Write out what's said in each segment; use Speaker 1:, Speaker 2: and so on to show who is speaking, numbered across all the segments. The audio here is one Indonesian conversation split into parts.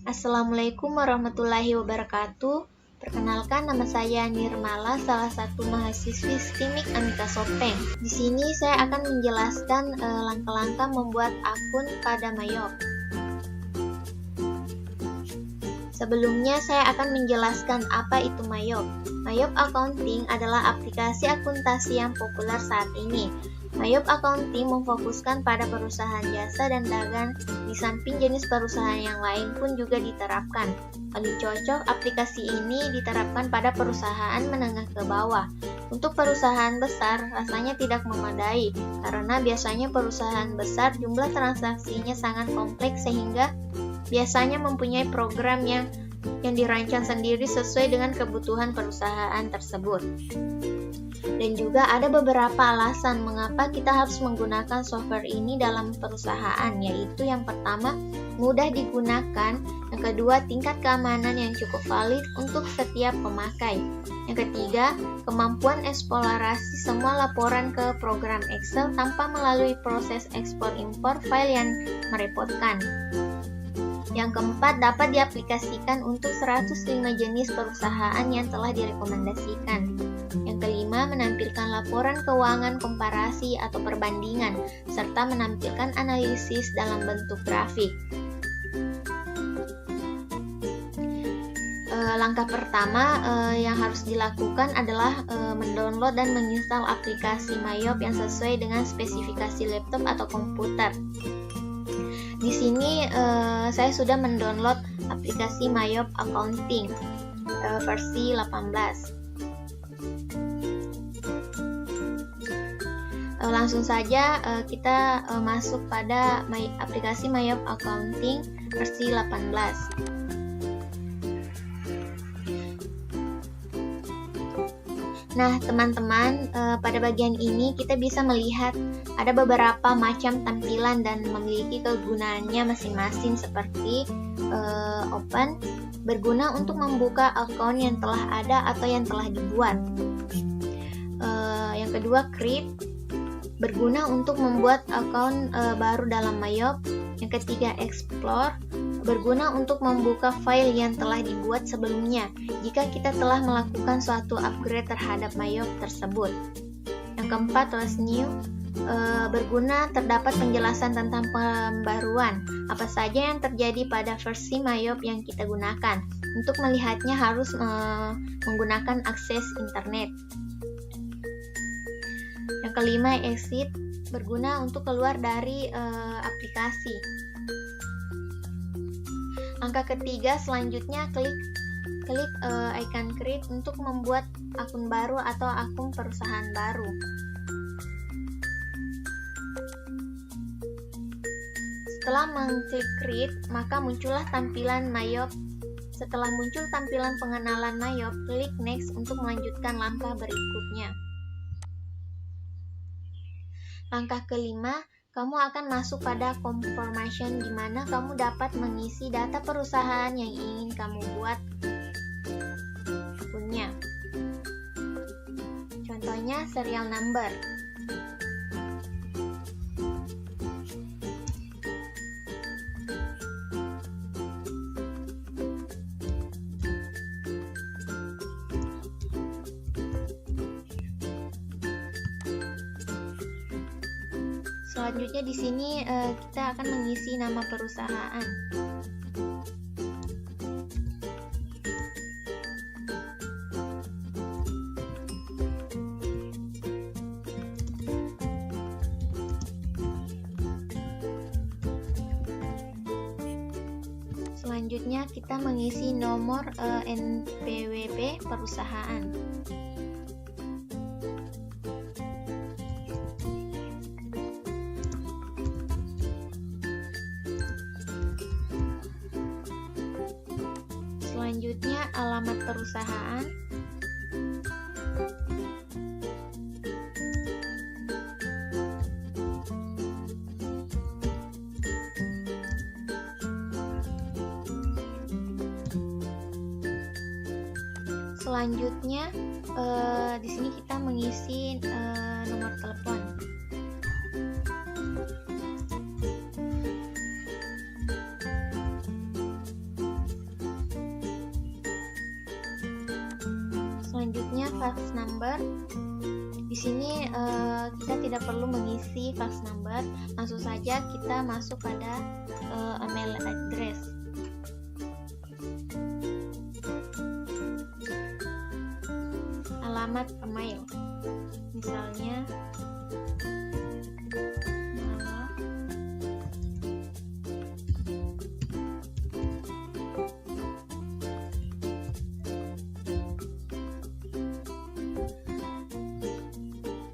Speaker 1: Assalamualaikum warahmatullahi wabarakatuh. Perkenalkan, nama saya Nirmala, salah satu mahasiswi STIMIK Amika Sopeng. Di sini saya akan menjelaskan langkah-langkah membuat akun pada Mayop. Sebelumnya saya akan menjelaskan apa itu Mayop. Mayop Accounting adalah aplikasi akuntansi yang populer saat ini. Mayop Accounting memfokuskan pada perusahaan jasa dan dagang, di samping jenis perusahaan yang lain pun juga diterapkan. Paling cocok aplikasi ini diterapkan pada perusahaan menengah ke bawah. Untuk perusahaan besar rasanya tidak memadai, karena biasanya perusahaan besar jumlah transaksinya sangat kompleks sehingga biasanya mempunyai program yang dirancang sendiri sesuai dengan kebutuhan perusahaan tersebut. Dan juga ada beberapa alasan mengapa kita harus menggunakan software ini dalam perusahaan, yaitu yang pertama, mudah digunakan, yang kedua, tingkat keamanan yang cukup valid untuk setiap pemakai, yang ketiga, kemampuan eksplorasi semua laporan ke program Excel tanpa melalui proses ekspor-impor file yang merepotkan. Yang keempat, dapat diaplikasikan untuk 105 jenis perusahaan yang telah direkomendasikan. Yang kelima, menampilkan laporan keuangan komparasi atau perbandingan, serta menampilkan analisis dalam bentuk grafik. Langkah pertama yang harus dilakukan adalah mendownload dan menginstal aplikasi Mayop yang sesuai dengan spesifikasi laptop atau komputer. Di sini saya sudah mendownload aplikasi Mayop Accounting versi 18. Langsung saja kita masuk pada aplikasi Mayop Accounting versi 18. Nah, teman-teman, pada bagian ini kita bisa melihat ada beberapa macam tampilan dan memiliki kegunaannya masing-masing seperti open, berguna untuk membuka akun yang telah ada atau yang telah dibuat. Yang kedua, create, berguna untuk membuat akun baru dalam Mayop. Yang ketiga, explore, berguna untuk membuka file yang telah dibuat sebelumnya jika kita telah melakukan suatu upgrade terhadap Mayop tersebut. Yang keempat, was new, berguna terdapat penjelasan tentang pembaruan apa saja yang terjadi pada versi Mayop yang kita gunakan. Untuk melihatnya harus menggunakan akses internet. Yang kelima, exit, berguna untuk keluar dari aplikasi. Langkah ketiga, selanjutnya klik icon create untuk membuat akun baru atau akun perusahaan baru. Setelah mengklik create, maka muncullah tampilan Mayop. Setelah muncul tampilan pengenalan Mayop, klik next untuk melanjutkan langkah berikutnya. Langkah kelima, kamu akan masuk pada confirmation di mana kamu dapat mengisi data perusahaan yang ingin kamu buat akunnya. Contohnya serial number. Selanjutnya di sini kita akan mengisi nama perusahaan. Selanjutnya kita mengisi nomor NPWP perusahaan. Selanjutnya alamat perusahaan. Selanjutnya di sini kita mengisi nomor telepon. selanjutnya fax number. Di sini kita tidak perlu mengisi fax number, langsung saja kita masuk pada email address. Alamat email, misalnya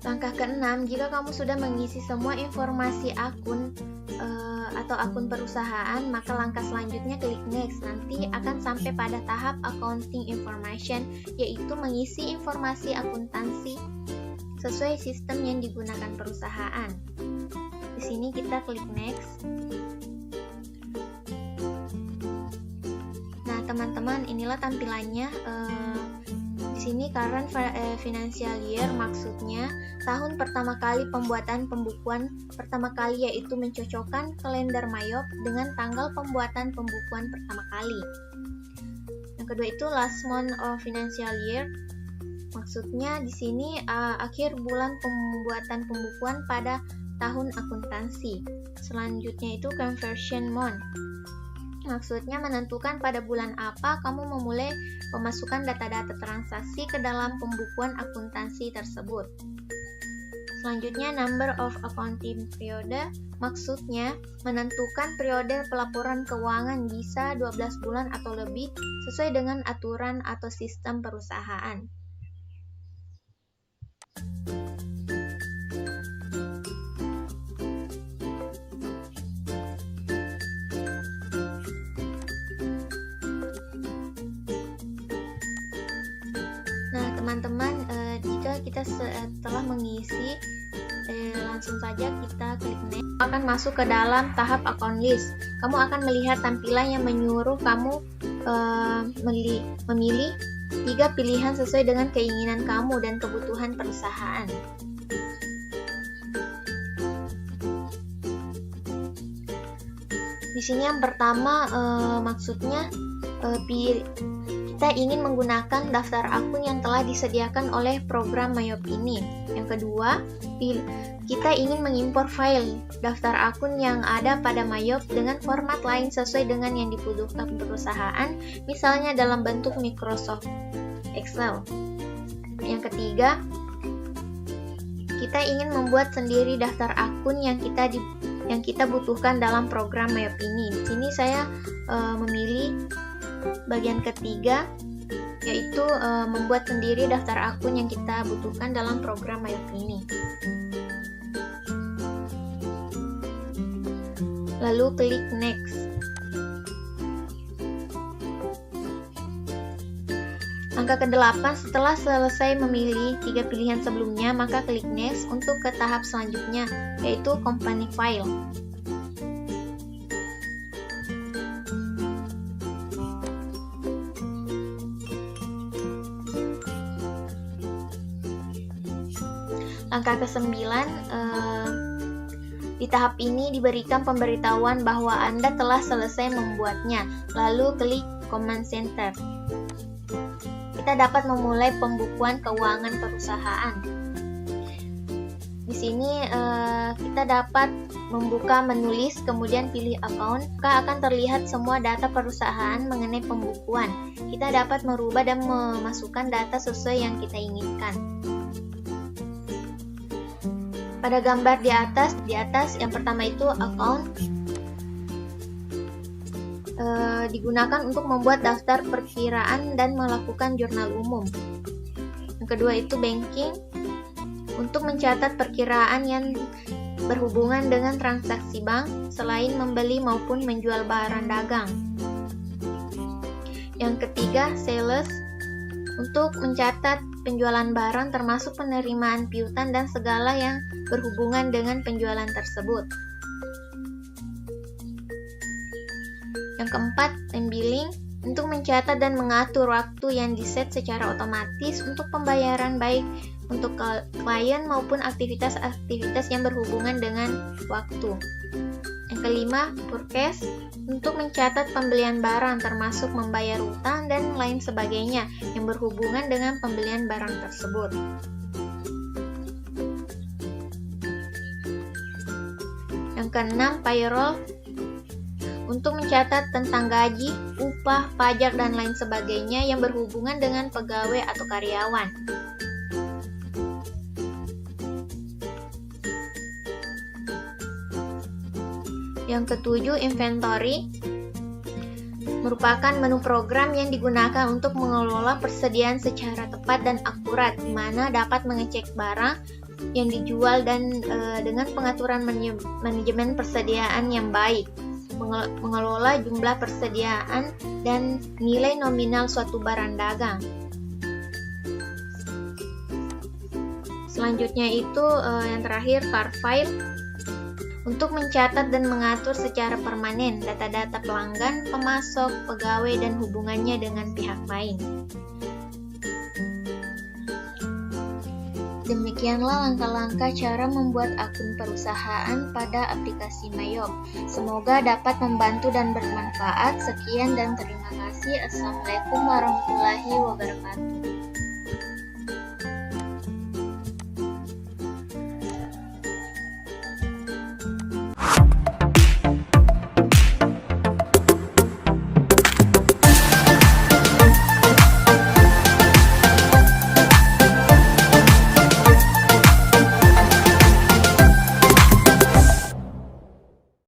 Speaker 1: langkah ke-6, jika kamu sudah mengisi semua informasi akun atau akun perusahaan, maka langkah selanjutnya klik next. Nanti akan sampai pada tahap accounting information, yaitu mengisi informasi akuntansi sesuai sistem yang digunakan perusahaan. Di sini kita klik next. Nah, teman-teman, inilah tampilannya. Di sini current financial year, maksudnya tahun pertama kali pembuatan pembukuan pertama kali, yaitu mencocokkan kalender Mayop dengan tanggal pembuatan pembukuan pertama kali. Yang kedua itu last month of financial year, maksudnya di sini akhir bulan pembuatan pembukuan pada tahun akuntansi. Selanjutnya itu conversion month, maksudnya menentukan pada bulan apa kamu memulai pemasukan data-data transaksi ke dalam pembukuan akuntansi tersebut. Selanjutnya number of accounting period, maksudnya menentukan periode pelaporan keuangan, bisa 12 bulan atau lebih sesuai dengan aturan atau sistem perusahaan. Teman-teman, jika kita setelah mengisi, langsung saja kita klik next, akan masuk ke dalam tahap account list. Kamu akan melihat tampilan yang menyuruh kamu memilih 3 pilihan sesuai dengan keinginan kamu dan kebutuhan perusahaan. Di sini yang pertama, maksudnya kita ingin menggunakan daftar akun yang telah disediakan oleh program Mayop ini. Yang kedua, kita ingin mengimpor file daftar akun yang ada pada Mayop dengan format lain sesuai dengan yang dibutuhkan perusahaan, misalnya dalam bentuk Microsoft Excel. Yang ketiga, kita ingin membuat sendiri daftar akun yang kita butuhkan dalam program Mayop ini. Di sini saya memilih bagian ketiga, yaitu membuat sendiri daftar akun yang kita butuhkan dalam program Mayop ini. Lalu klik next. Langkah ke-8, setelah selesai memilih 3 pilihan sebelumnya, maka klik next untuk ke tahap selanjutnya, yaitu company file. Langkah ke-9, di tahap ini diberikan pemberitahuan bahwa Anda telah selesai membuatnya, lalu klik Command Center. Kita dapat memulai pembukuan keuangan perusahaan. Di sini kita dapat membuka menulis, kemudian pilih account, maka akan terlihat semua data perusahaan mengenai pembukuan. Kita dapat merubah dan memasukkan data sesuai yang kita inginkan. Pada gambar di atas yang pertama itu account, digunakan untuk membuat daftar perkiraan dan melakukan jurnal umum. Yang kedua itu banking, untuk mencatat perkiraan yang berhubungan dengan transaksi bank selain membeli maupun menjual barang dagang. Yang ketiga sales, untuk mencatat penjualan barang termasuk penerimaan piutang dan segala yang berhubungan dengan penjualan tersebut. Yang keempat, time billing, untuk mencatat dan mengatur waktu yang diset secara otomatis untuk pembayaran baik untuk klien maupun aktivitas-aktivitas yang berhubungan dengan waktu. Yang kelima, purchase, untuk mencatat pembelian barang termasuk membayar utang dan lain sebagainya yang berhubungan dengan pembelian barang tersebut. Yang keenam, payroll, untuk mencatat tentang gaji, upah, pajak, dan lain sebagainya yang berhubungan dengan pegawai atau karyawan. Yang ketujuh, inventory, merupakan menu program yang digunakan untuk mengelola persediaan secara tepat dan akurat, di mana dapat mengecek barang yang dijual dan dengan pengaturan manajemen persediaan yang baik, mengelola jumlah persediaan dan nilai nominal suatu barang dagang. Selanjutnya itu yang terakhir, cart file, untuk mencatat dan mengatur secara permanen data-data pelanggan, pemasok, pegawai, dan hubungannya dengan pihak lain. Demikianlah langkah-langkah cara membuat akun perusahaan pada aplikasi Mayop. Semoga dapat membantu dan bermanfaat. Sekian dan terima kasih. Assalamualaikum warahmatullahi wabarakatuh.